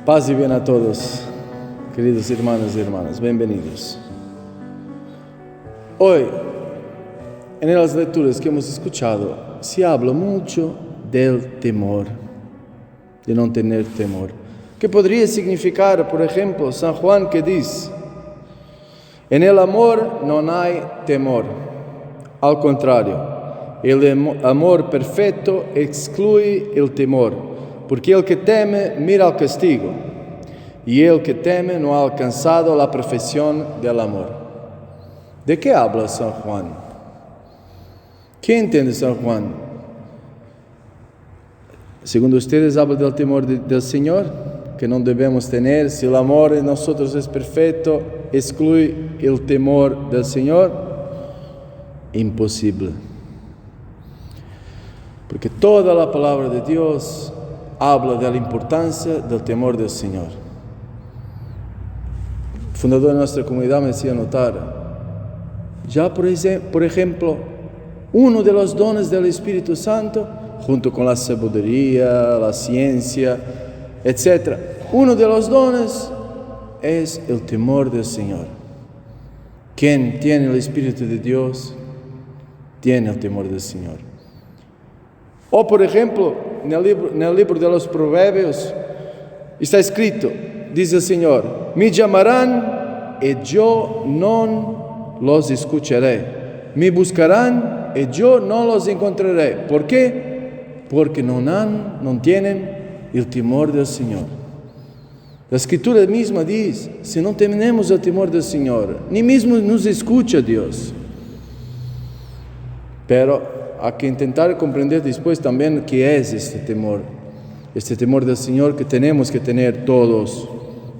Paz y bien a todos, queridos hermanos y hermanas, bienvenidos. Hoy, en las lecturas que hemos escuchado, se habla mucho del temor, de no tener temor. ¿Qué podría significar, por ejemplo, San Juan que dice: en el amor no hay temor, al contrario, el amor perfecto excluye el temor, porque el que teme mira al castigo, y el que teme no ha alcanzado la perfección del amor. ¿De qué habla San Juan? ¿Qué entiende San Juan? Segundo ustedes, habla del temor del Señor, que no debemos tener. Si el amor en nosotros es perfecto, excluye el temor del Señor. Imposible. Porque toda la palabra de Dios habla de la importancia del temor del Señor. El fundador de nuestra comunidad me hacía notar, ya por ejemplo, uno de los dones del Espíritu Santo, junto con la sabiduría, la ciencia, etc., uno de los dones es el temor del Señor. Quien tiene el Espíritu de Dios, tiene el temor del Señor. O, por ejemplo, en el libro de los Proverbios está escrito, dice el Señor: me llamarán y yo no los escucharé, me buscarán y yo no los encontraré. ¿Por qué? Porque no tienen el temor del Señor. La Escritura misma dice: si no tenemos el temor del Señor, ni mismo nos escucha Dios. Pero hay que intentar comprender después también qué es este temor del Señor que tenemos que tener todos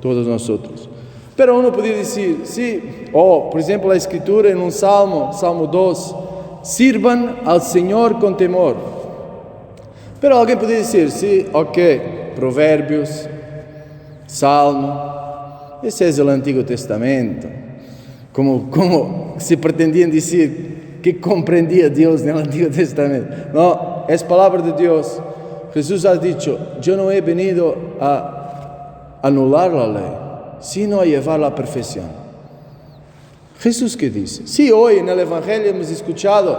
nosotros. Pero uno podría decir, sí, por ejemplo, la Escritura en un Salmo 2, sirvan al Señor con temor. Pero alguien podría decir, sí, Proverbios, Salmo, ese es el Antiguo Testamento. Como se pretendían decir que comprendía Dios en el Antiguo Testamento. No, es palabra de Dios. Jesús ha dicho: yo no he venido a anular la ley, sino a llevar la perfección. Jesús, ¿qué dice? Sí, hoy en el Evangelio hemos escuchado,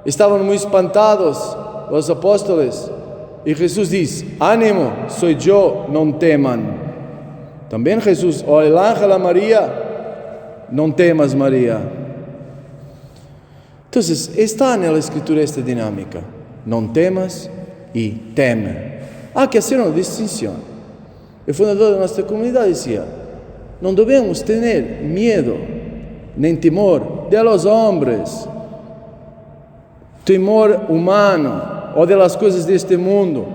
estaban muy espantados los apóstoles, y Jesús dice: ánimo, soy yo, no teman. También Jesús, el ángel a María: no temas, María. Entonces, está en la Escritura esta dinámica: no temas y teme. Hay que hacer una distinción. El fundador de nuestra comunidad decía: no debemos tener miedo ni temor de los hombres, temor humano o de las cosas de este mundo.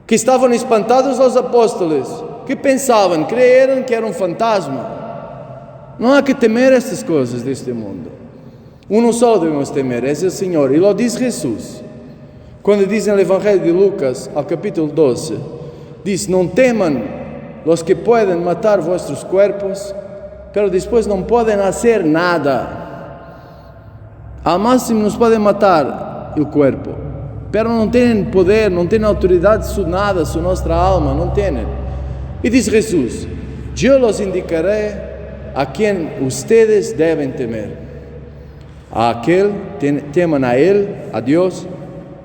Que estaban espantados los apóstoles, que pensaban, creyeron que era un fantasma. No hay que temer estas cosas de este mundo. Uno solo debemos temer, es el Señor. Y lo dice Jesús. Cuando dice en el Evangelio de Lucas, al capítulo 12, dice: no teman los que pueden matar vuestros cuerpos, pero después no pueden hacer nada. Al máximo nos pueden matar el cuerpo, pero no tienen poder, no tienen autoridad sobre nada, sobre nuestra alma, no tienen. Y dice Jesús: yo los indicaré a quien ustedes deben temer. A aquel, teman a Él, a Dios,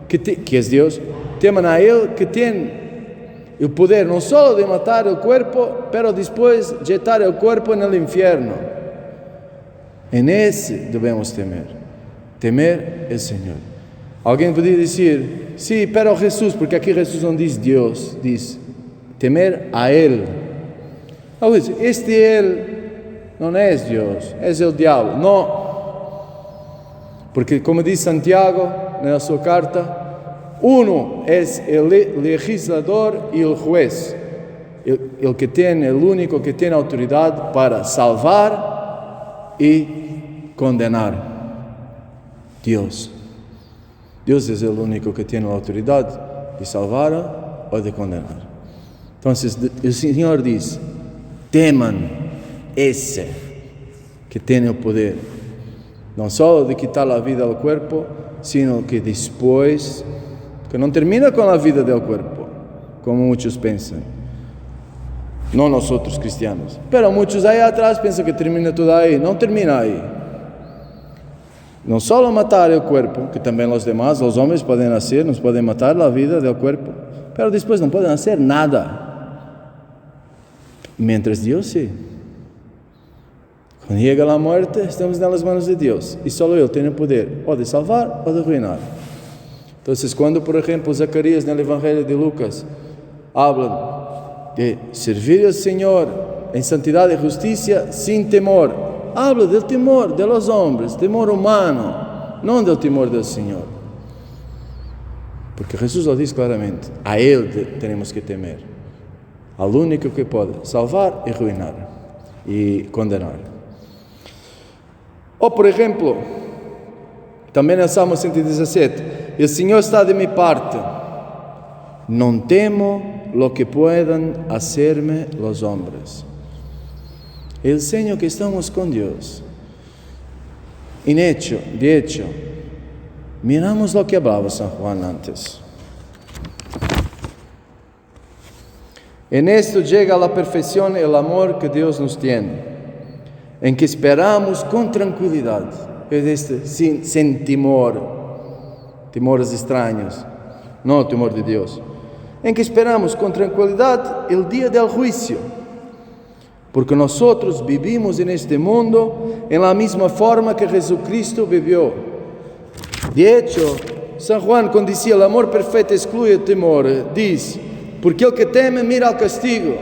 que es Dios, teman a Él que tiene el poder no solo de matar el cuerpo, pero después jetar el cuerpo en el infierno. En ese debemos temer el Señor. Alguien podría decir: sí, pero Jesús, porque aquí Jesús no dice Dios, dice temer a Él. Él no es Dios, es el diablo. No. Porque como dice Santiago en su carta, uno es el legislador y el juez, el único que tiene autoridad para salvar y condenar. Dios es el único que tiene la autoridad de salvar o de condenar. Entonces el Señor dice: teman ese que tiene el poder, no solo de quitar la vida al cuerpo, sino que después, que no termina con la vida del cuerpo, como muchos piensan. No nosotros cristianos, pero muchos ahí atrás piensan que termina todo ahí. No termina ahí. No solo matar el cuerpo, que también los demás, los hombres pueden hacer, nos pueden matar la vida del cuerpo, pero después no pueden hacer nada. Mientras Dios sí. Cuando llega la muerte, estamos en las manos de Dios y solo Él tiene poder o de salvar o de arruinar. Entonces, cuando, por ejemplo, Zacarías en el Evangelio de Lucas habla de servir al Señor en santidad y justicia sin temor, habla del temor de los hombres, temor humano, no del temor del Señor. Porque Jesús lo dice claramente, a Él tenemos que temer, al único que puede salvar y arruinar y condenar. O, por ejemplo, también el Salmo 117, el Señor está de mi parte, no temo lo que puedan hacerme los hombres. El Señor que estamos con Dios. De hecho, miramos lo que hablaba San Juan antes. En esto llega a la perfección el amor que Dios nos tiene, en que esperamos con tranquilidad, sin temores extraños, no el temor de Dios, en que esperamos con tranquilidad el día del juicio, porque nosotros vivimos en este mundo en la misma forma que Jesucristo vivió. De hecho, San Juan, cuando decía el amor perfecto excluye el temor, dice, porque el que teme mira al castigo.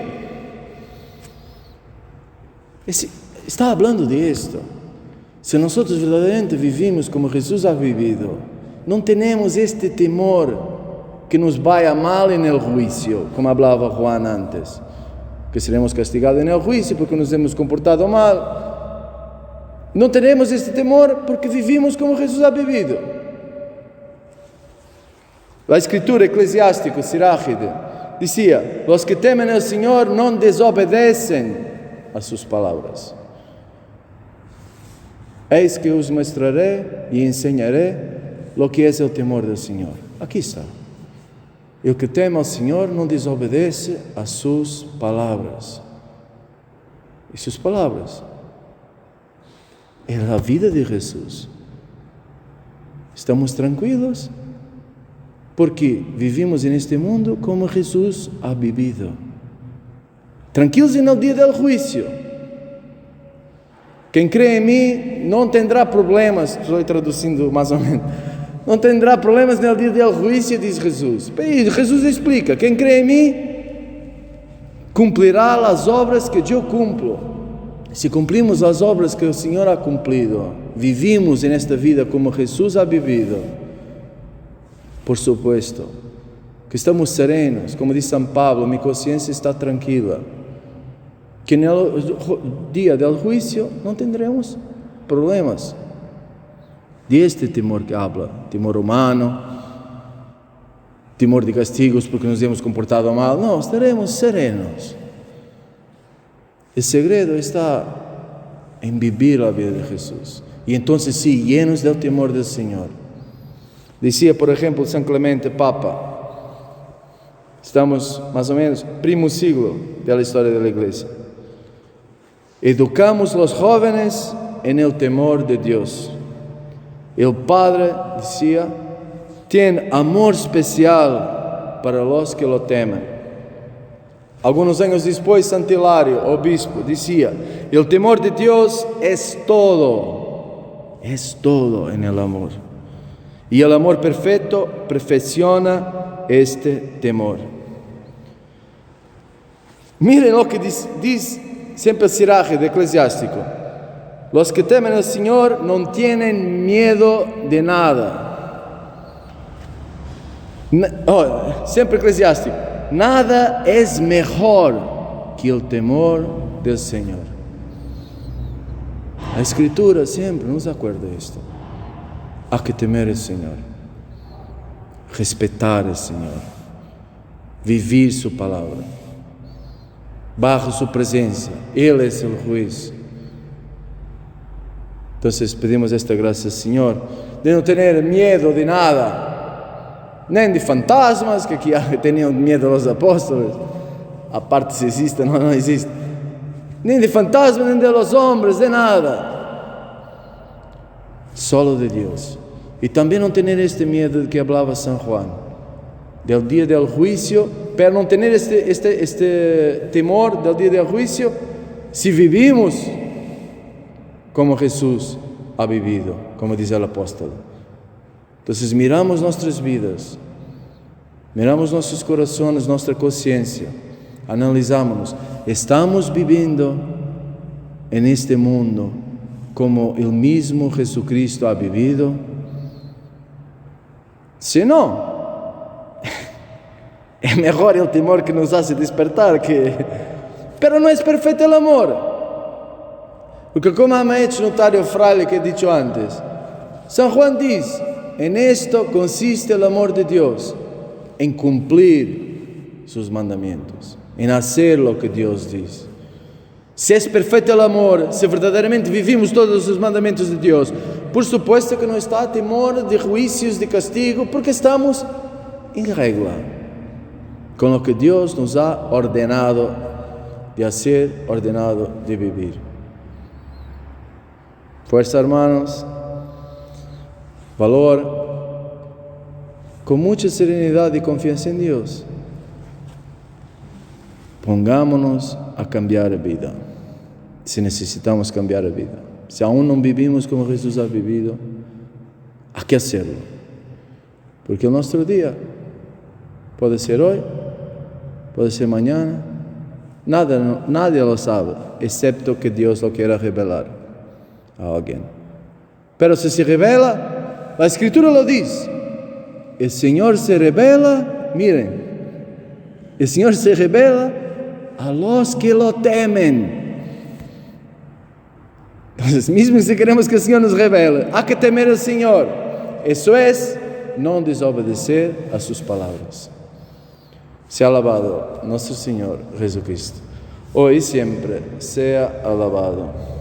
Está hablando de esto. Si nosotros verdaderamente vivimos como Jesús ha vivido, no tenemos este temor que nos vaya mal en el juicio, como hablaba Juan antes, que seremos castigados en el juicio porque nos hemos comportado mal. No tenemos este temor porque vivimos como Jesús ha vivido. La escritura eclesiástica, Sirágide, decía, los que temen al Señor no desobedecen a sus palabras. Eis que os mostraré y enseñaré lo que es el temor del Señor. Aquí está. El que teme al Señor no desobedece a sus palabras. Y sus palabras era la vida de Jesús. Estamos tranquilos porque vivimos en este mundo como Jesús ha vivido. Tranquilos en el día del juicio. Quien cree en mí no tendrá problemas, estoy traduciendo más o menos. No tendrá problemas en el día del juicio, dice Jesús. Y Jesús explica, quien cree en mí, cumplirá las obras que yo cumplo. Si cumplimos las obras que el Señor ha cumplido, vivimos en esta vida como Jesús ha vivido, por supuesto, que estamos serenos, como dice San Pablo, mi conciencia está tranquila. Que en el día del juicio no tendremos problemas. De este temor que habla, temor humano, temor de castigos porque nos hemos comportado mal, no, estaremos serenos. El segredo está en vivir la vida de Jesús. Y entonces sí, llenos del temor del Señor. Decía, por ejemplo, San Clemente, Papa, estamos más o menos primo siglo de la historia de la Iglesia. Educamos los jóvenes en el temor de Dios. El Padre, decía, tiene amor especial para los que lo temen. Algunos años después, Santo Hilario, obispo, decía, el temor de Dios es todo en el amor. Y el amor perfecto perfecciona este temor. Miren lo que dice siempre el Sirágide eclesiástico. Los que temen al Señor no tienen miedo de nada. Siempre eclesiástico. Nada es mejor que el temor del Señor. La Escritura siempre nos acuerda de esto. Hay que temer al Señor, respetar al Señor, vivir su palabra, bajo su presencia. Él es el juez. Entonces pedimos esta gracia al Señor, de no tener miedo de nada, ni de fantasmas, que aquí tenían miedo los apóstoles, aparte si existe, no existe, ni de fantasmas, ni de los hombres, de nada, solo de Dios. Y también no tener este miedo del que hablaba San Juan, del día del juicio, pero no tener este temor del día del juicio si vivimos como Jesús ha vivido, como dice el apóstol. Entonces miramos nuestras vidas, miramos nuestros corazones, nuestra conciencia, analizamos, ¿estamos viviendo en este mundo como el mismo Jesucristo ha vivido? Si no, es mejor el temor que nos hace despertar pero no es perfecto el amor. Porque como me ha hecho notar el fraile que he dicho antes, San Juan dice, en esto consiste el amor de Dios, en cumplir sus mandamientos, en hacer lo que Dios dice. Si es perfecto el amor, si verdaderamente vivimos todos los mandamientos de Dios, por supuesto que no está temor de juicios, de castigo, porque estamos en regla con lo que Dios nos ha ordenado de hacer, ordenado de vivir. Fuerza, hermanos, valor, con mucha serenidad y confianza en Dios. Pongámonos a cambiar vida, si necesitamos cambiar vida. Si aún no vivimos como Jesús ha vivido, hay que hacerlo. Porque nuestro día puede ser hoy, puede ser mañana, nadie lo sabe, excepto que Dios lo quiera revelar a alguien. Pero si se revela, la Escritura lo dice, el Señor se revela, miren, el Señor se revela a los que lo temen. Entonces, mismo si queremos que el Señor nos revele, hay que temer al Señor. Eso es no desobedecer a sus palabras. Sea alabado nuestro Señor Jesucristo, hoy y siempre sea alabado.